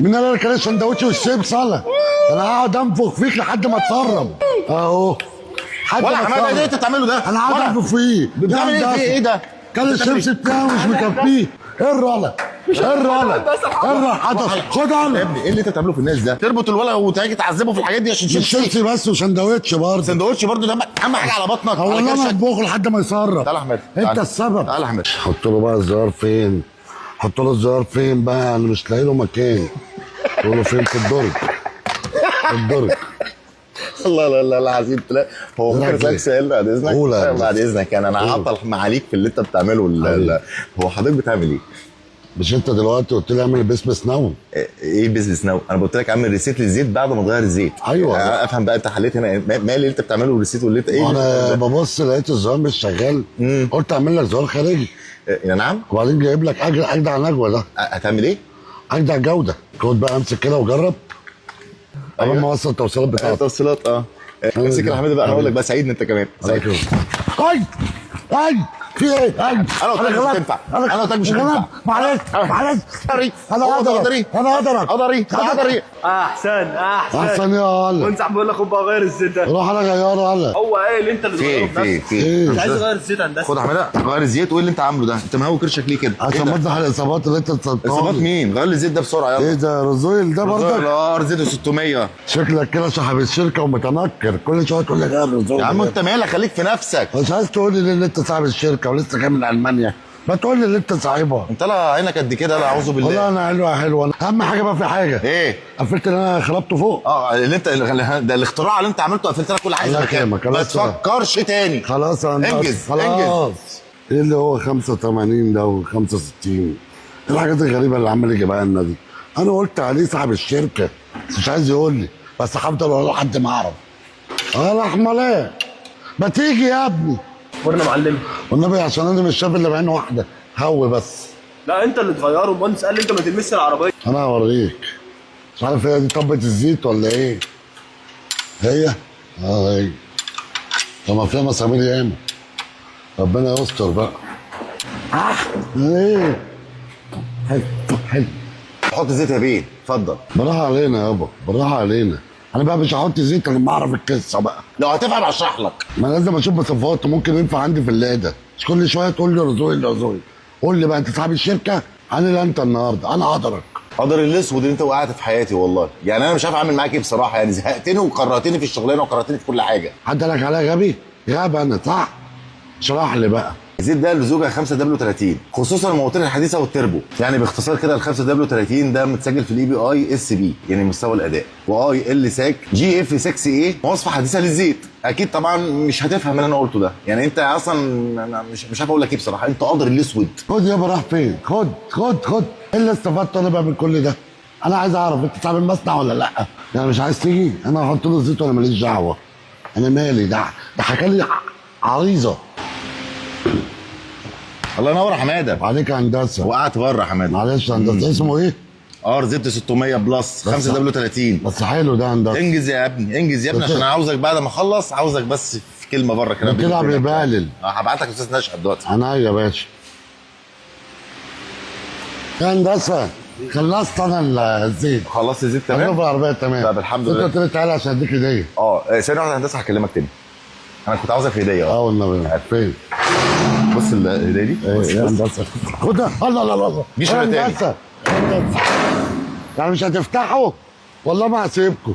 مين اللي كان السندوتش والشيبس؟ انا هقعد انفخ فيك لحد ما تسرب اهو. ولا حماده ايه انت بتعمله ده؟ انا قاعد انفخ فيه. بتعمل ايه فيه؟ ايه ده؟ كان الشيبس بتاعه مش مكفيه. ايه الرلا؟ ايه الرلا؟ ايه الرلا؟ خد انا يا ابني ايه اللي انت بتعمله في الناس ده؟ تربط الولد وتيجي تعذبه في الحاجات دي عشان مش شيبسي بس وسندوتش برضه. سندوتش برضه ده اهم حاجه على بطنك. هو على انا كرشك. اطبخه لحد ما يسرب. تعالى يا احمد انت السبب. تعالى يا احمد. حط له بقى الزرار فين؟ حط له الزرار فين بقى؟ انا مش لاقي له مكان. قول له فين؟ في الدرج. في الدرج. الله لا لا العظيم. لا هو ممكن اسالك سؤال بعد اذنك؟ قول. بعد اذنك يعني انا هعطل معاليك في اللي انت بتعمله. هو حضرتك بتعمل ايه؟ مش انت دلوقتي قلت لي اعمل بسبس نو؟ ايه بيزنس ناو؟ انا قلت لك اعمل ريسيت للزيت بعد ما تغير الزيت. ايوه افهم بقى انت حليت هنا مال اللي انت بتعمله ريسيت واللي انت ايه؟ انا ببص لقيت الزرار مش شغال. قلت اعمل لك زرار خارجي. يا نعم. وبعدين جايب لك اجدع نجوى ده. هتعمل ايه؟ اجدع جوده. خد بقى امسك كده وجرب. قبل ما اوصل التوصيلات بتاعتك. توصيلات امسك يا حماده بقى. انا هقول لك بقى ساعدني انت كمان. ساعدني. اي في ايه؟ انا قلت لك مش هتنفع. انا قلت لك مش هتنفع. معلش انا اقدر. اقدر. احسن يا هلا. وانت عم بقول لك خد بقى غير الزيت ده. روح انا غيره هلا. هو ايه اللي انت اللي في بتغيره في مش عايز اغير الزيت هندسه. خد يا حماده غير الزيت. وايه اللي انت عامله ده؟ انت مهوي كرشك ليه كده؟ عشان ما تزحل الاصابات اللي انت بتصطادها. اصابات مين؟ غير لي الزيت ده بسرعه يلا. ايه ده رزويل ده برضه؟ زيت 600. شكلك كده صاحب الشركه ومتنكر كل شويه تقول لي غير الرزويل. يا عم انت مالك؟ خليك في نفسك. مش عايز تقول لي ان انت صاحب الشركه ولسه جاي من المانيا. ما تقول لي ان انت صاحبها. انت لا عينك قد كده. لا اعوذ بالله. والله انا حلوه. اهم حاجه بقى في حاجه. ايه؟ قفلت اللي انا خربته فوق. اللي انت ده الاختراع اللي انت عملته. قفلت لك كل حاجه. الله يكرمك. ما تفكرش تاني. خلاص انجز. خلاص. ايه اللي هو 85 ده و65؟ ايه الحاجات الغريبه اللي عمال يجيبها لنا دي؟ انا قلت عليه صاحب الشركه بس مش عايز يقول لي. بس هفضل اقول لحد ما اعرف. يا احمد ما تيجي يا ابني. ورنا معلم. والنبي عشان انا مش شايف الا بعين واحده. هو بس. لا انت اللي تغيره. المهندس قال لي انت ما تلمسش العربيه. انا هوريك. مش عارف هي دي طبة الزيت ولا ايه؟ هي؟ هي. طب ما فيها مسامير ياما. ربنا يستر بقى. ايه؟ حلو. حط زيت يا بيه. اتفضل. بالراحة علينا يابا. بالراحة علينا. انا بقى مش هحط زيت الا لما اعرف القصه بقى. لو هتفهم اشرح لك. ما لازم اشوف بصفاته. ممكن ينفع عندي في اللاده. مش كل شويه تقول لي رزوي. قول لي بقى انت صاحب الشركه. انا انت النهارده انا قدرك. قدر الاسود اللي انت وقعت في حياتي والله. يعني انا مش عارف اعمل معاك ايه بصراحه. يعني زهقتني وكرهتني في الشغلانه وكرهتني في كل حاجه. حد قالك عليا غبي؟ غبي انا صح؟ اشرح لي بقى. الزيت ده لزوجة 5W30 خصوصا المواتير الحديثه والتربو. يعني باختصار كده ال 5W30 ده متسجل في الEPI-SB يعني مستوى الاداء. وIL-SAC GF6A مواصفه حديثه للزيت. اكيد طبعا مش هتفهم اللي انا قلته ده. يعني انت اصلا مش عارف اقول لك ايه بصراحه. انت قادر الاسود. خد يابا راح فين؟ خد. ايه اللي استفدت انا بقى من كل ده؟ انا عايز اعرف انت صاحب المصنع ولا لا؟ يعني مش عايز تيجي؟ انا هحط له الزيت وانا ماليش دعوه. انا مالي ده حكى لي عريضه. الله ينور يا حماده. وعليك هندسه. وقعت بره يا حماده. معلش هندسه. اسمه ايه؟ زيت 600 بلس 5W30. بس حلو ده هندسه. انجز يا ابني عشان انا عاوزك بعد ما اخلص. عاوزك بس في كلمه بره كده. كده بيبالل. هبعت لك استاذ نشأت دلوقتي. انا يا باشا. يا هندسه خلصت انا الزيت. خلصت الزيت تمام. انا في العربيه تمام. طب الحمد لله. انت قلت لي تعالى عشان اديك هديه. ثانيه واحده هندسه هكلمك تاني. انا كنت عاوزك في هديه. والنبي فين؟ بص الهديه دي. يا هندسه خدها. الله دي شغله تاني. يعني مش هتفتحوا؟ والله ما هسيبكم.